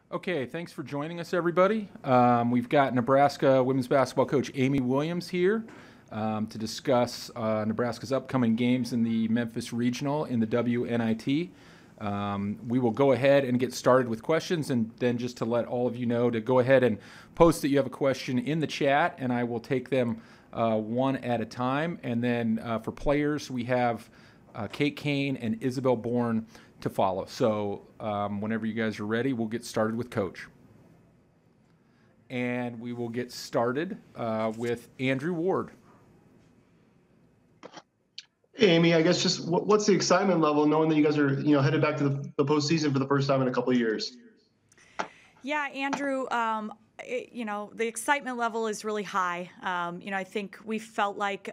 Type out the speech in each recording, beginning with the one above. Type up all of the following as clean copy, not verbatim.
Okay, thanks for joining us, everybody. We've got Nebraska women's basketball coach Amy Williams here to discuss Nebraska's upcoming games in the Memphis Regional in the WNIT. We will go ahead and get started with questions, and then just to let all of you know to go ahead and post that you have a question in the chat, and I will take them one at a time. And then for players, we have Kate Kane and Isabel Bourne to follow. So whenever you guys are ready, we'll get started with Coach. And we will get started with Andrew Ward. Hey, Amy, I guess just what's the excitement level knowing that you guys are, headed back to the postseason for the first time in a couple of years? Yeah, Andrew, the excitement level is really high. I think we felt like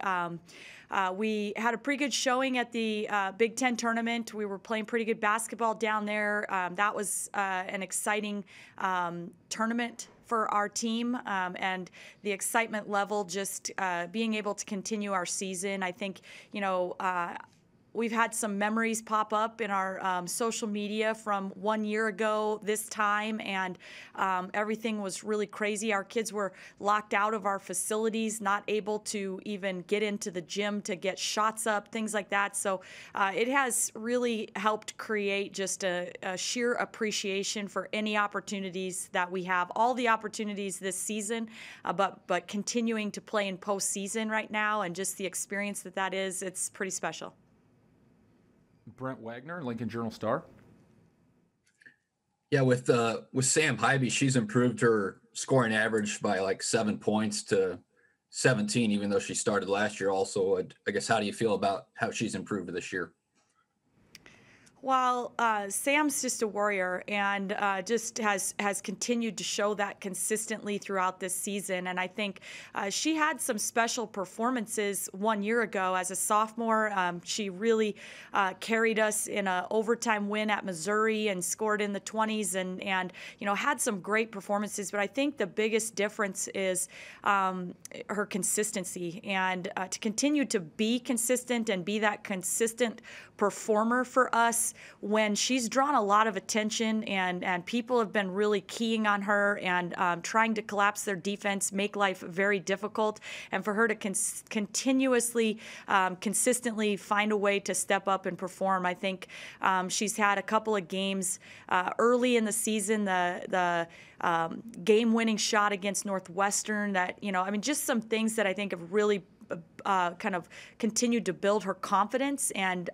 we had a pretty good showing at the Big Ten tournament. We were playing pretty good basketball down there. That was an exciting tournament for our team, and the excitement level just being able to continue our season. I think, we've had some memories pop up in our social media from 1 year ago this time, and everything was really crazy. Our kids were locked out of our facilities, not able to even get into the gym to get shots up, things like that. So it has really helped create just a sheer appreciation for any opportunities that we have, all the opportunities this season, but continuing to play in postseason right now, and just the experience that is, it's pretty special. Brent Wagner, Lincoln Journal-Star. Yeah, with Sam Hybe, she's improved her scoring average by like 7 points to 17, even though she started last year. Also, I guess, how do you feel about how she's improved this year? Well, Sam's just a warrior, and just has continued to show that consistently throughout this season. And I think she had some special performances 1 year ago as a sophomore. She really carried us in an overtime win at Missouri and scored in the 20s, and had some great performances. But I think the biggest difference is her consistency, and to continue to be consistent and be that consistent performer for us when she's drawn a lot of attention, and people have been really keying on her and trying to collapse their defense, make life very difficult. And for her to continuously, consistently find a way to step up and perform, I think she's had a couple of games early in the season, the game-winning shot against Northwestern that, just some things that I think have really kind of continued to build her confidence and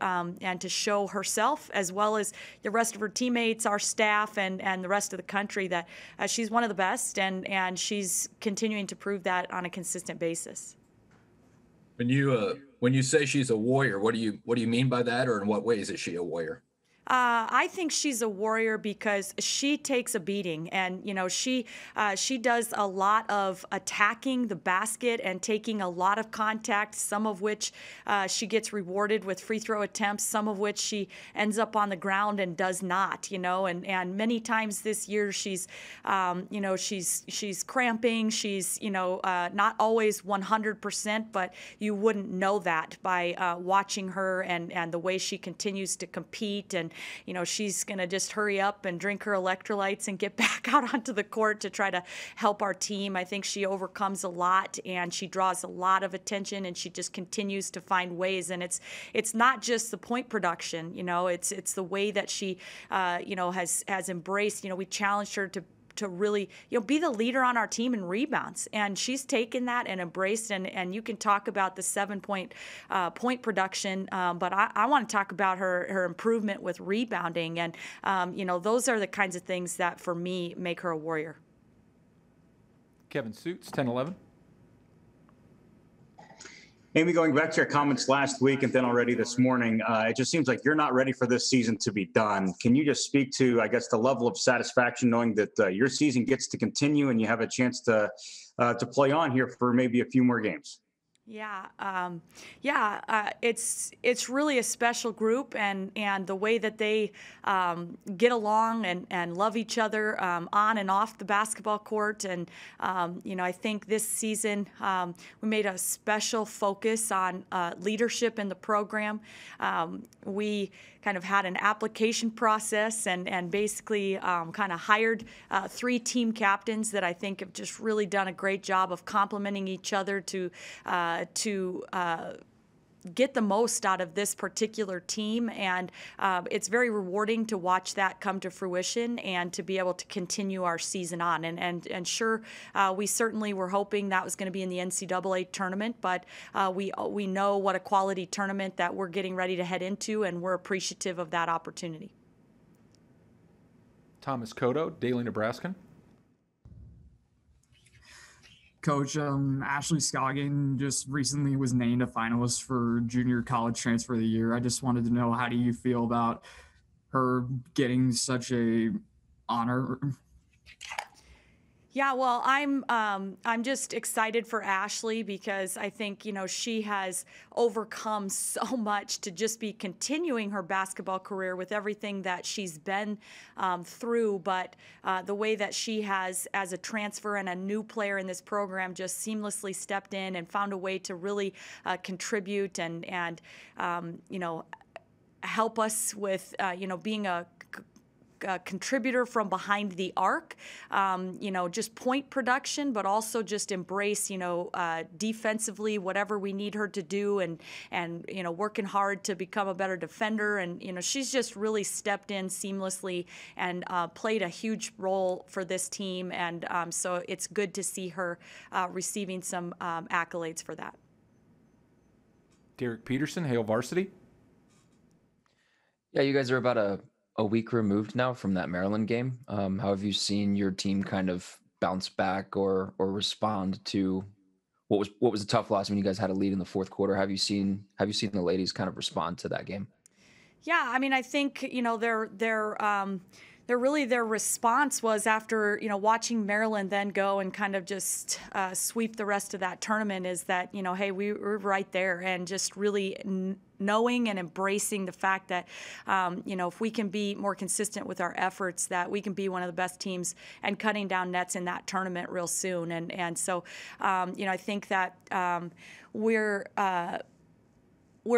to show herself, as well as the rest of her teammates, our staff, and the rest of the country, that she's one of the best, and she's continuing to prove that on a consistent basis. When you say she's a warrior, what do you mean by that, or in what ways is she a warrior? I think she's a warrior because she takes a beating, and she does a lot of attacking the basket and taking a lot of contact, some of which she gets rewarded with free throw attempts, some of which she ends up on the ground and does not, and many times this year she's cramping, she's not always 100%, but you wouldn't know that by watching her and the way she continues to compete. And she's going to just hurry up and drink her electrolytes and get back out onto the court to try to help our team. I think she overcomes a lot, and she draws a lot of attention, and she just continues to find ways. And it's not just the point production, it's the way that she has embraced. We challenged her to really, be the leader on our team in rebounds. And she's taken that and embraced, and you can talk about the 7-point point production, but I want to talk about her improvement with rebounding. And, those are the kinds of things that, for me, make her a warrior. Kevin Suits, 10-11. Amy, going back to your comments last week and then already this morning, it just seems like you're not ready for this season to be done. Can you just speak to, I guess, the level of satisfaction knowing that your season gets to continue and you have a chance to play on here for maybe a few more games? It's really a special group, and the way that they get along and love each other on and off the basketball court. And I think this season we made a special focus on leadership in the program. We kind of had an application process and basically kind of hired 3 team captains that I think have just really done a great job of complementing each other to get the most out of this particular team. And it's very rewarding to watch that come to fruition and to be able to continue our season on. And sure, we certainly were hoping that was going to be in the NCAA tournament, but we know what a quality tournament that we're getting ready to head into, and we're appreciative of that opportunity. Thomas Cotto, Daily Nebraskan. Coach, Ashley Scoggin just recently was named a finalist for Junior College Transfer of the Year. I just wanted to know, how do you feel about her getting such a honor? Yeah, well, I'm just excited for Ashley because I think, she has overcome so much to just be continuing her basketball career with everything that she's been through. But the way that she has, as a transfer and a new player in this program, just seamlessly stepped in and found a way to really contribute and help us with, being a contributor from behind the arc, just point production, but also just embrace, defensively, whatever we need her to do, and working hard to become a better defender. And, she's just really stepped in seamlessly and played a huge role for this team. And so it's good to see her receiving some accolades for that. Derek Peterson, Hale Varsity. Yeah, you guys are about a week removed now from that Maryland game. How have you seen your team kind of bounce back or respond to what was a tough loss when you guys had a lead in the fourth quarter? Have you seen the ladies kind of respond to that game? Yeah, I mean, I think their response was after watching Maryland then go and kind of just sweep the rest of that tournament, is that hey, we were right there, and just really knowing and embracing the fact that if we can be more consistent with our efforts, that we can be one of the best teams and cutting down nets in that tournament real soon. And so I think that we're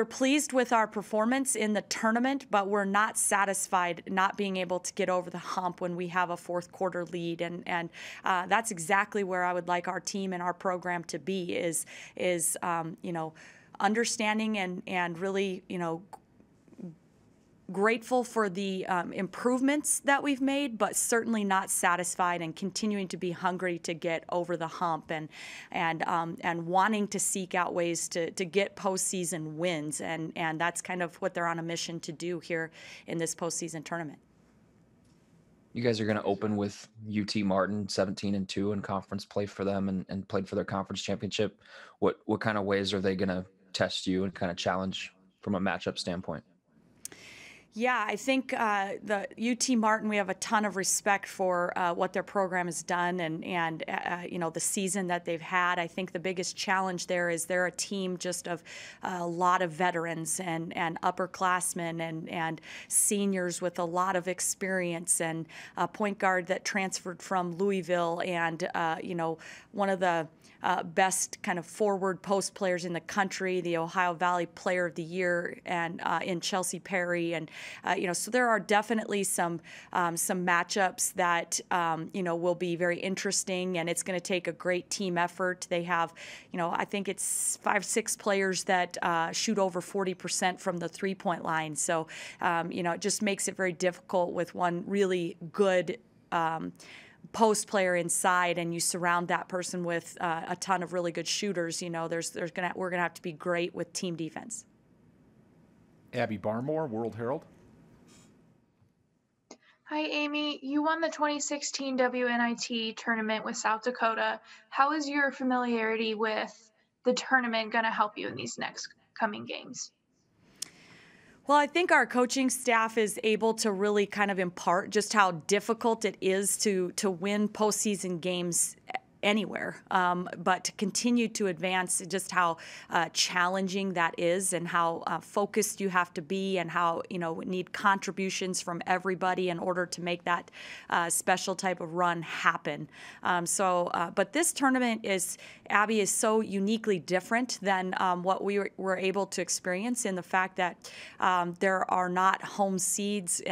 pleased with our performance in the tournament, but we're not satisfied not being able to get over the hump when we have a fourth quarter lead. And that's exactly where I would like our team and our program to be, is understanding and really, grateful for the improvements that we've made, but certainly not satisfied, and continuing to be hungry to get over the hump and wanting to seek out ways to get postseason wins. And that's kind of what they're on a mission to do here in this postseason tournament. You guys are going to open with UT Martin, 17-2 in conference play for them, and played for their conference championship. What kind of ways are they going to test you and kind of challenge from a matchup standpoint? Yeah, I think the UT Martin, we have a ton of respect for what their program has done and the season that they've had. I think the biggest challenge there is they're a team just of a lot of veterans and upperclassmen and seniors with a lot of experience, and a point guard that transferred from Louisville, and one of the best kind of forward post players in the country, the Ohio Valley Player of the Year, and in Chelsea Perry. And so there are definitely some matchups that will be very interesting, and it's going to take a great team effort. They have I think it's 5-6 players that shoot over 40% from the 3-point line. So it just makes it very difficult with one really good post player inside, and you surround that person with a ton of really good shooters. We're gonna have to be great with team defense. Abby Barmore, World-Herald. Hi, Amy. You won the 2016 WNIT tournament with South Dakota. How is your familiarity with the tournament going to help you in these next coming games? Well, I think our coaching staff is able to really kind of impart just how difficult it is to win postseason games anywhere. But to continue to advance, just how challenging that is, and how focused you have to be, and how we need contributions from everybody in order to make that special type of run happen. But this tournament Abby, is so uniquely different than what we were able to experience, in the fact that there are not home seeds,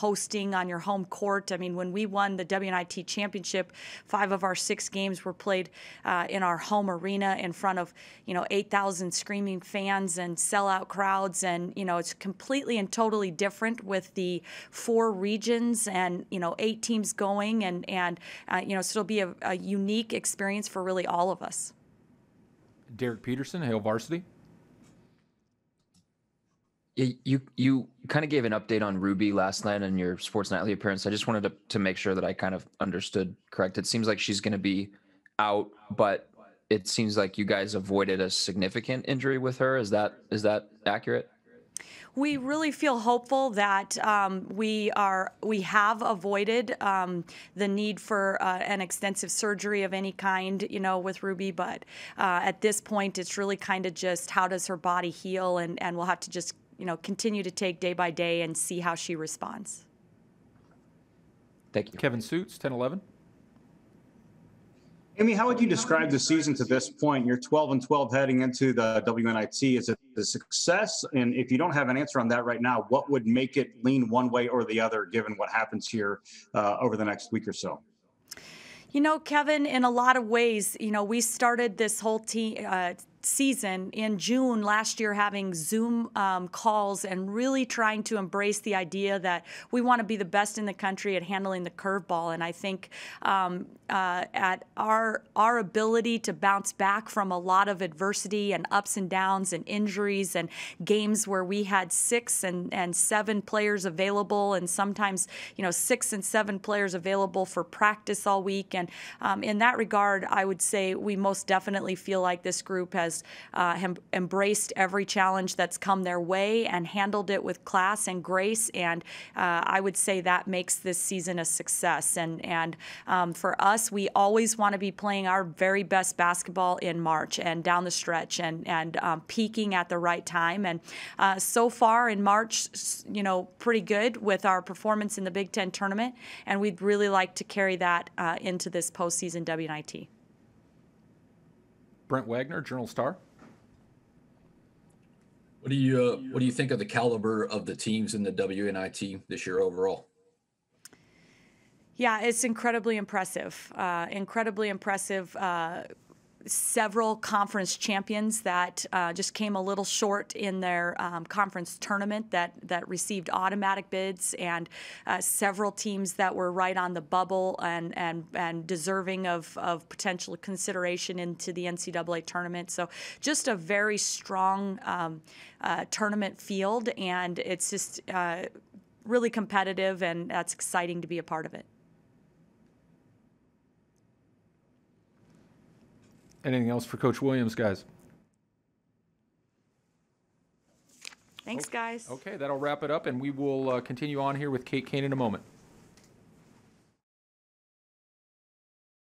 hosting on your home court. I mean, when we won the WNIT championship, 5 of our 6 games were played in our home arena in front of 8,000 screaming fans and sellout crowds, and it's completely and totally different with the 4 regions and 8 teams going, and so it'll be a unique experience for really all of us. Derek Peterson, Hail Varsity. You kind of gave an update on Ruby last night in your Sports Nightly appearance. I just wanted to make sure that I kind of understood correct. It seems like she's going to be out, but it seems like you guys avoided a significant injury with her. Is that accurate? We really feel hopeful that we have avoided the need for an extensive surgery of any kind, with Ruby. But at this point, it's really kind of just how does her body heal, and we'll have to just continue to take day by day and see how she responds. Thank you. Kevin Suits, 10-11. Amy, how would you describe the season to this point? You're 12-12 heading into the WNIT. Is it a success? And if you don't have an answer on that right now, what would make it lean one way or the other, given what happens here over the next week or so? Kevin, in a lot of ways, we started this whole season in June last year, having Zoom calls and really trying to embrace the idea that we want to be the best in the country at handling the curveball. And I think at our ability to bounce back from a lot of adversity and ups and downs and injuries and games where we had 6 and 7 players available, and sometimes 6 and 7 players available for practice all week. And in that regard, I would say we most definitely feel like this group has embraced every challenge that's come their way and handled it with class and grace. And I would say that makes this season a success. And for us, we always want to be playing our very best basketball in March and down the stretch, and peaking at the right time. And so far in March, pretty good with our performance in the Big Ten tournament. And we'd really like to carry that into this postseason WNIT. Brent Wagner, Journal-Star. What do you think of the caliber of the teams in the WNIT this year overall? Yeah, it's incredibly impressive. Incredibly impressive. Several conference champions that just came a little short in their conference tournament that received automatic bids, and several teams that were right on the bubble and deserving of potential consideration into the NCAA tournament. So just a very strong tournament field, and it's just really competitive, and that's exciting to be a part of it. Anything else for Coach Williams, guys? Thanks, guys. Okay, that'll wrap it up, and we will continue on here with Kate Kane in a moment.